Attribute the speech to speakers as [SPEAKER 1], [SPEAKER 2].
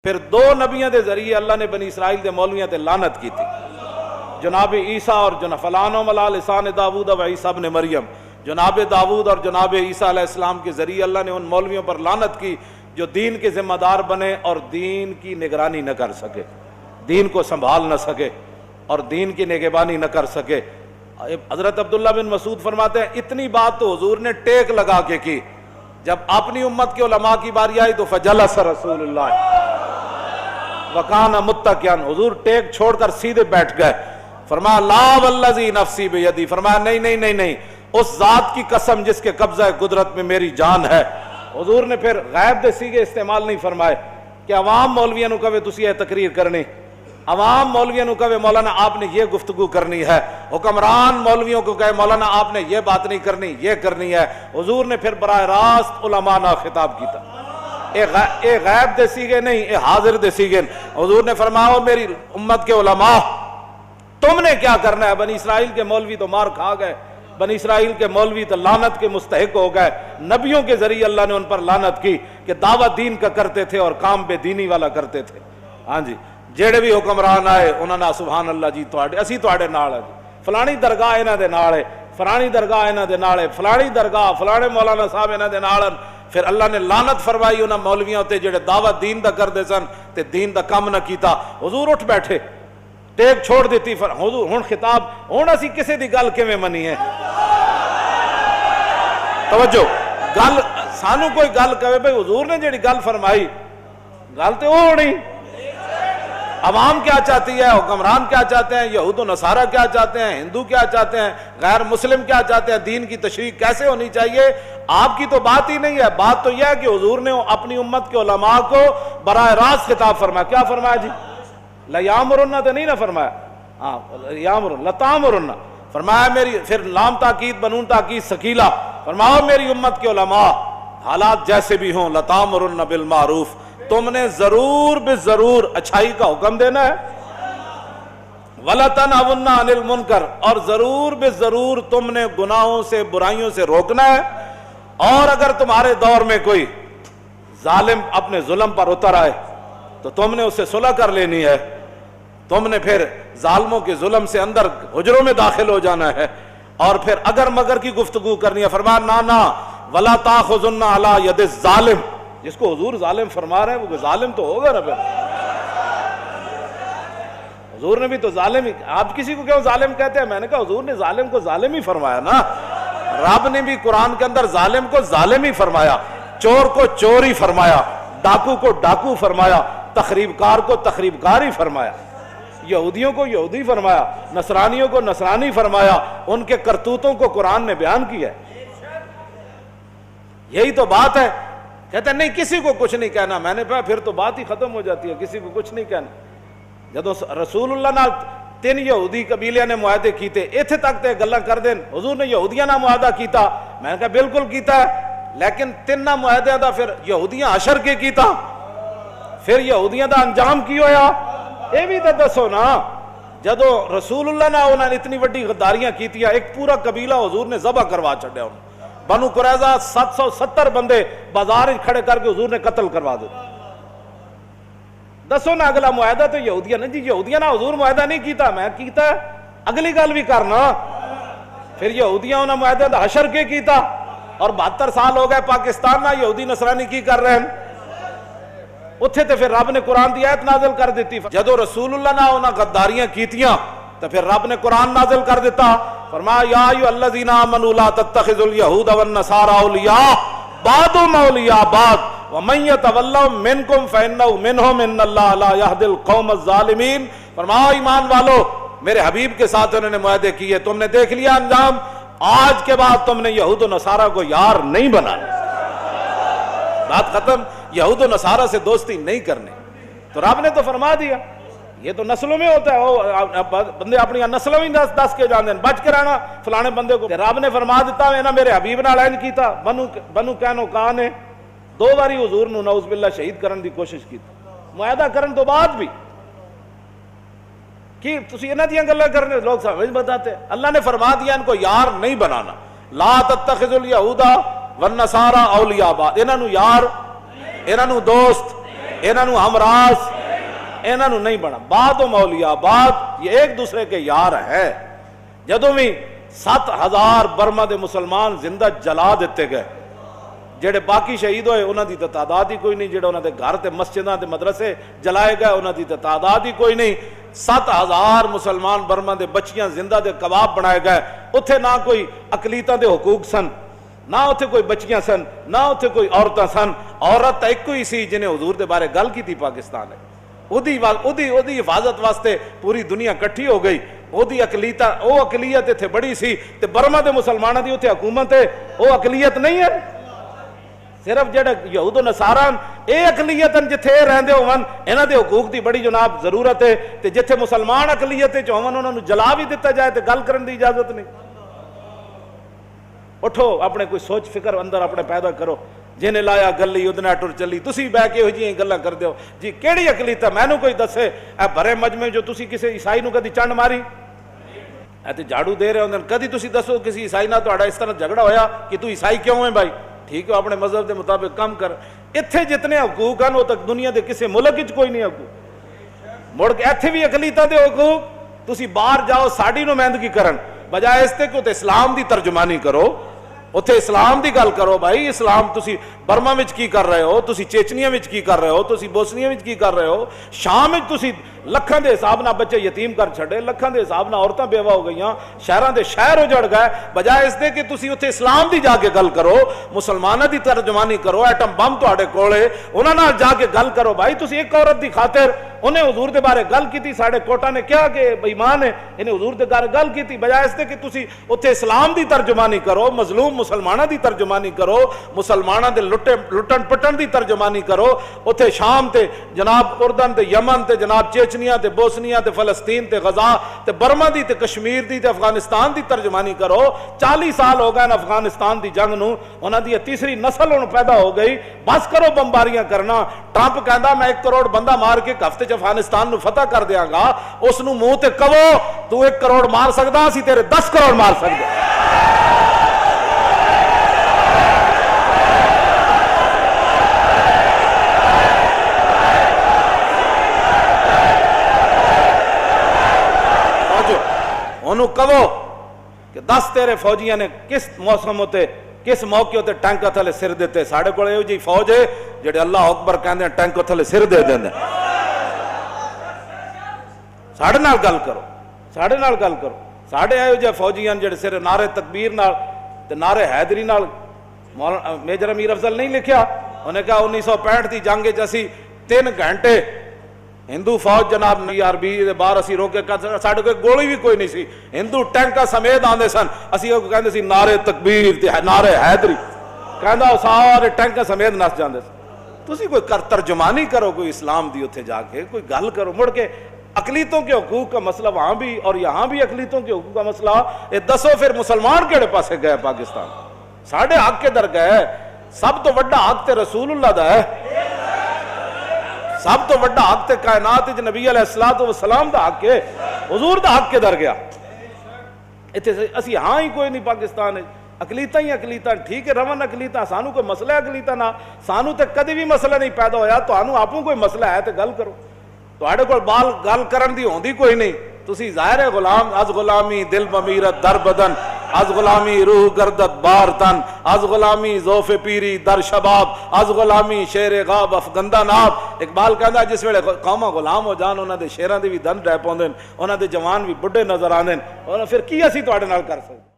[SPEAKER 1] پھر دو نبیوں دے ذریعے اللہ نے بنی اسرائیل دے مولویاں تے لعنت کی تھی، جناب عیسیٰ اور فلانہم علی لسان داؤد و عیسیٰ ابن مریم۔ جناب داؤد اور جناب عیسیٰ علیہ السلام کے ذریعے اللہ نے ان مولویوں پر لعنت کی جو دین کے ذمہ دار بنے اور دین کی نگرانی نہ کر سکے، دین کو سنبھال نہ سکے اور دین کی نگہبانی نہ کر سکے۔ حضرت عبداللہ بن مسعود فرماتے ہیں اتنی بات تو حضور نے ٹیک لگا کے کی، جب اپنی امت کے علماء کی باری آئی تو فجلس رسول اللہ وکان متکئا، حضور ٹیک چھوڑ کر سیدھے بیٹھ گئے۔ فرمایا لا والذی نفسی بیدی، فرمایا نہیں نہیں نہیں نہیں، اس ذات کی قسم جس کے قبضہ قدرت میں میری جان ہے۔ حضور نے پھر غیب دے سیگے استعمال نہیں فرمائے کہ عوام مولویاں نو کہے تسی یہ تقریر کرنی، عوام مولویوں کو کہے مولانا آپ نے یہ گفتگو کرنی ہے، حکمران مولویوں کو کہے مولانا آپ نے یہ بات نہیں کرنی، یہ کرنی ہے۔ حضور نے پھر براہ راست علماء نہ خطاب کیتا، اے غیب دے سیگے نہیں، اے حاضر دے سیگے۔ حضور نے فرمایا میری امت کے علماء تم نے کیا کرنا ہے؟ بنی اسرائیل کے مولوی تو مار کھا گئے، بنی اسرائیل کے مولوی تو لعنت کے مستحق ہو گئے، نبیوں کے ذریعے اللہ نے ان پر لعنت کی کہ دعوت دین کا کرتے تھے اور کام بے دینی والا کرتے تھے۔ ہاں جی، جیڑے بھی حکمران آئے انہوں نے سبحان اللہ جی اسی تواڈے نال ہے جی، فلانی درگاہ انہاں دے نال ہے، فلانی درگاہ انہاں دے نال ہے، فلانی درگاہ فلانے مولانا صاحب انہاں دے نال۔ پھر اللہ نے لعنت فرمائی انہاں مولویاں تے جڑے دعوت دین دا کردے سن تے دین دا کم نہ کیتا۔ حضور اٹھ بیٹھے، ٹیک چھوڑ دیتی، حضور ہن خطاب، ہن اسی کسے دی گل کیویں منی ہے؟ توجہ، گل سانو کوئی گل کہے بھئی حضور نے جڑی گل فرمائی، گل تے او نہیں، عوام کیا چاہتی ہے، حکمران کیا چاہتے ہیں، یہود و نصارہ کیا چاہتے ہیں، ہندو کیا چاہتے ہیں، غیر مسلم کیا چاہتے ہیں، دین کی تشریح کیسے ہونی چاہیے، آپ کی تو بات ہی نہیں ہے۔ بات تو یہ ہے کہ حضور نے اپنی امت کے علماء کو براہ راست خطاب فرمایا۔ کیا فرمایا جی؟ لیامرن تو نہیں نہ فرمایا، ہاں یامرن لتامرن فرمایا میری، پھر لام تاکید بنون تاکید ثقیلہ، فرمایا میری امت کے علماء حالات جیسے بھی ہوں لتامرن بالمعروف، تم نے ضرور بے ضرور اچھائی کا حکم دینا ہے، وَلَتَنْهَوْنَ عَنِ الْمُنْكَرِ، اور ضرور بے ضرور تم نے گناہوں سے برائیوں سے روکنا ہے۔ اور اگر تمہارے دور میں کوئی ظالم اپنے ظلم پر اتر آئے تو تم نے اس سے صلح کر لینی ہے، تم نے پھر ظالموں کے ظلم سے اندر حجروں میں داخل ہو جانا ہے، اور پھر اگر مگر کی گفتگو کرنی ہے۔ فرمایا نانا وَلَا تَأْخُذُنَّ عَلَى يَدِ الظَّالِمِ، جس کو حضور ظالم فرما رہے ہیں وہ ظالم تو ہوگا نا پھر، حضور نے بھی تو ظالم ہی، آپ کسی کو کیوں ظالم کہتے ہیں؟ میں نے کہا حضور نے ظالم کو ظالم ہی فرمایا نا، رب نے بھی قرآن کے اندر ظالم کو ظالم ہی فرمایا، چور کو چور ہی فرمایا، ڈاکو کو ڈاکو فرمایا، تخریب کار کو تخریب کار ہی فرمایا، یہودیوں کو یہودی فرمایا، نصرانیوں کو نصرانی فرمایا، ان کے کرتوتوں کو قرآن نے بیان کیا ہے۔ یہی تو بات ہے۔ کہتے ہیں نہیں کسی کو کچھ نہیں کہنا، میں نے کہا پھر تو بات ہی ختم ہو جاتی ہے، کسی کو کچھ نہیں کہنا۔ جدو رسول اللہ نال 3 یہودی قبیلیاں نے معاہدے کیتے، ایتھے تک تے گلاں کر دین، حضور نے یہودیاں نال معاہدہ کیتا، میں نے کہا بالکل کیتا ہے، لیکن 3 معاہدے دا پھر یہودیاں حشر کے کیتا، پھر یہودیاں دا انجام کی ہویا، اے بھی تو دسو نا۔ جدو رسول اللہ نے انہوں نے اتنی وڈی غداریاں کیتیا، ایک پورا قبیلہ حضور نے ذبح کروا چھڈیا، بنو قریظہ 770 بندے بازار کھڑے کر کے حضور نے قتل کروا دے۔ دسو نا اگلا معاہدہ تو یہودیاں نے، جی یہودیاں نہ حضور معاہدہ نہیں کیتا، میں کیتا ہے، اگلی گل بھی کرنا۔ پھر یہودیاں انہوں نے معاہدہ دا حشر کے کیتا، اور 72 سال ہو گئے پاکستان نہ یہودی نصرانی کی کر رہے ہیں، اتھے تے پھر رب نے قرآن دی آیت نازل کر دیتی۔ جدو رسول اللہ نے انہاں غداریاں کیتیاں تو پھر رب نے قرآن نازل کر دیتا، فرمایا یا ایھا الذین آمنوا لا تتخذوا اليہود والنصارى اولیاء بعضهم اولیاء بعض ومن یتولہم منکم فانہ منہم ان اللہ لا یہدی القوم الظالمین۔ فرمایا ایمان والو، میرے حبیب کے ساتھ انہوں نے معاہدے کیے، تم نے دیکھ لیا انجام، آج کے بعد تم نے یہود و نصارہ کو یار نہیں بنانا، بات ختم، یہود و نصارہ سے دوستی نہیں کرنے۔ تو رب نے تو فرما دیا، یہ تو نسلوں میں ہوتا ہے، بندے اپنی نسلوں ہی دس کے جان دیں، بچ کے رہنا فلانے بندے کو۔ رب نے فرما دیتا ہے نا میرے حبیب نال اینج کیتا، بنو قینقاع نے 2 باری حضور نو نعوذ باللہ شہید کرن دی کوشش کی، معاہدہ کرن تو بعد بھی کہ تسی انہاں دیاں گلاں کرنے، لوگ سمجھ بتاتے، اللہ نے فرما دیا ان کو یار نہیں بنانا، لا تتخذوا اليہود والنصارى اولیاء بعض، انہاں نو یار، انہاں نو دوست، انہاں نو ہمراس انہاں نو نہیں بنا. بعد مولیاء بعد یہ ایک دوسرے کے یار ہے. جدوں بھی 7,000 برما دے مسلمان زندہ جلا دیتے گئے, جڑے باقی شہید ہوئے انہاں دی تعداد ہی کوئی نہیں, جڑے انہاں دے گھر تے مسجداں تے مدرسے جلائے گئے انہاں دی تعداد ہی کوئی نہیں. 7,000 مسلمان برما دے بچیاں زندہ دے کباب بنائے گئے. اتھے نہ کوئی اقلیتاں دے حقوق سن, نہ اتھے کوئی بچیاں سن, نہ اتھے کوئی عورتاں سن. عورت ایک کوئی سی جنہیں حضور دے بارے گل کی تھی پاکستان ہے. اودی حفاظت واسطے پوری دنیا کٹھی ہو گئی. اودی اقلیت اتھے بڑی سی تے برما دے مسلماناں دی اتھے حکومت ہے, وہ اقلیت نہیں ہے. صرف جڑے یہود و نصاران اے اقلیت جتھے رہندے ہون انہاں دے حقوق دی بڑی جناب ضرورت ہے. تے جتھے مسلمان اقلیت وچ ہون انہاں نو جلا بھی دتا جائے تے گل کرن دی اجازت نہیں. اٹھو اپنے کوئی سوچ فکر اندر اپنے پیدا کرو. جنہیں لایا گلی ادنا ٹر چلی, تسی بہ کے ہو جی گلاں کر دیو جی کیڑی اقلیت ہے مینوں کوئی دسے. اے بھرے مجمع جو تسی کسی عیسائی نو کدی چنڈ ماری اے تے جھاڑو دے رہے ہوندے, کدی تسی دسو کسی عیسائی نال تہاڈا اس طرح جھگڑا ہویا کہ تو عیسائی کیوں ہے بھائی, ٹھیک ہے اپنے مذہب کے مطابق کام کر. اتھے جتنے حقوق ہیں وہ تک دنیا دے کسی ملک وچ کوئی نہیں حقوق. مڑ کے اتھے بھی اقلیتاں دے حقوق تسی باہر جاؤ ساڈی نمائندگی کرن بجائے اس تے کہ تے اسلام دی ترجمانی کرو, اتھے اسلام دی گل کرو. بھائی اسلام تسی برما وچ کی کر رہے ہو, تسی چیچنیا وچ کی کر رہے ہو, تسی بوسنیا وچ کی کر رہے ہو, شام وچ تسی لکھاں دے حساب نہ بچے یتیم کر چھڑے, لکھاں دے حساب نہ عورتاں بیوہ ہو گئیاں, شہراں دے شہر اجڑ گئے. بجائے اس دے کہ تسی اتھے اسلام دی جا کے گل کرو, مسلماناں دی ترجمانی کرو. ایٹم بم تہاڈے کول ہے انہاں نال جا کے گل کرو. بھائی تسی ایک عورت دی خاطر انہیں حضور دے بارے گل کیتی, ساڈے کوٹا نے کیا کہ بے ایمان ہے انہیں حضور دے بارے گل کیتی. بجائے اس دے کہ تسی اتھے اسلام دی ترجمانی کرو, مظلوم مسلماناں دی ترجمانی کرو, مسلماناں دے لٹن پٹن دی ترجمانی کرو. اتھے شام تے جناب اردن تے یمن تے جناب چیچنیا تے بوسنیا تے فلسطین تے غزہ تے برما دی تے کشمیر دی تے افغانستان دی ترجمانی کرو. 40 سال ہو گئے افغانستان دی جنگ نو, انہاں دی تیسری نسل ہن پیدا ہو گئی. بس کرو بمباریاں کرنا. ٹرمپ کہندا میں 1 کروڑ بندہ مار کے ہفتے چ افغانستان نو فتح کر دیاں گا. اس نو منہ تے کہو تو 1 کروڑ مار سکدا, اسی تیرے 10 کروڑ مار سکدے. انہوں کہو کہ 10 تیرے فوجیاں نے کس موسم ہوتے کس موقع ہوتے ٹینک تھلے سر دیتے. ساڑھے کو یہ جی فوج ہے جڑے اللہ اکبر کہندے ہیں ٹینک تھلے سر دے دیں. ساڑھے نال گل کرو, ساڑھے نال گل کرو. ساڑھے آئے جی فوجیاں جڑے سر نعرے تکبیر نال تے نعرے حیدری نال میجر امیر افضل نہیں لکھیا. انہیں کہا 1965 دی جنگ اسی 3 گھنٹے ہندو فوج جناب عربی دے باہر اسی روکے, ساڑھے کوئی گولی بھی کوئی نہیں سی, ہندو ٹینکا سمیت آندے سن. اسی کہندے سی نعرے تکبیر تے نعرے حیدری, کہندا سارے ٹینکا سمیت نس جاندے سن. تسی کوئی ترجمانی کرو کوئی اسلام دی اتھے جا کے کوئی گل کرو. مڑ کے اقلیتوں کے حقوق کا مسئلہ وہاں بھی اور یہاں بھی اقلیتوں کے حقوق کا مسئلہ. یہ دسو پھر مسلمان کیڑے پاسے گئے پاکستان؟ ساڑھے حق کے در گئے. سب تو بڑا حق تے رسول اللہ دا ہے, سب تو بڑا حق تے کائنات وچ نبی علیہ الصلوۃ والسلام دا حق ہے, حضور دا حق کے در گیا. اتنے اسی ہاں ہی کوئی نہیں پاکستان ہے, اقلیتاں ہی اقلیتاں. ٹھیک ہے رون اقلیتاں, سانو کوئی مسئلہ ہے اقلیتاں نہ, سانو تے کدی بھی مسئلہ نہیں پیدا ہویا. تانوں آپوں کوئی مسئلہ ہے تے گل کرو. تواڈے کول بال گل کرن دی ہوندی کوئی نہیں. تسی ظاہر ہے غلام, از غلامی دل بمیرت در بدن, از غلامی روح گردت بار تن, از غلامی ذوف پیری در شباب, از غلامی شیر غاب افغندہ ناب. اقبال کہندا جس ویلے قوماں غلام ہو جان انہاں دے شیراں دے بھی دن ڈے پوندے, انہاں دے جوان بھی بڈھے نظر آندے, اور پھر کی اسی تواڈے نال کر سکدے؟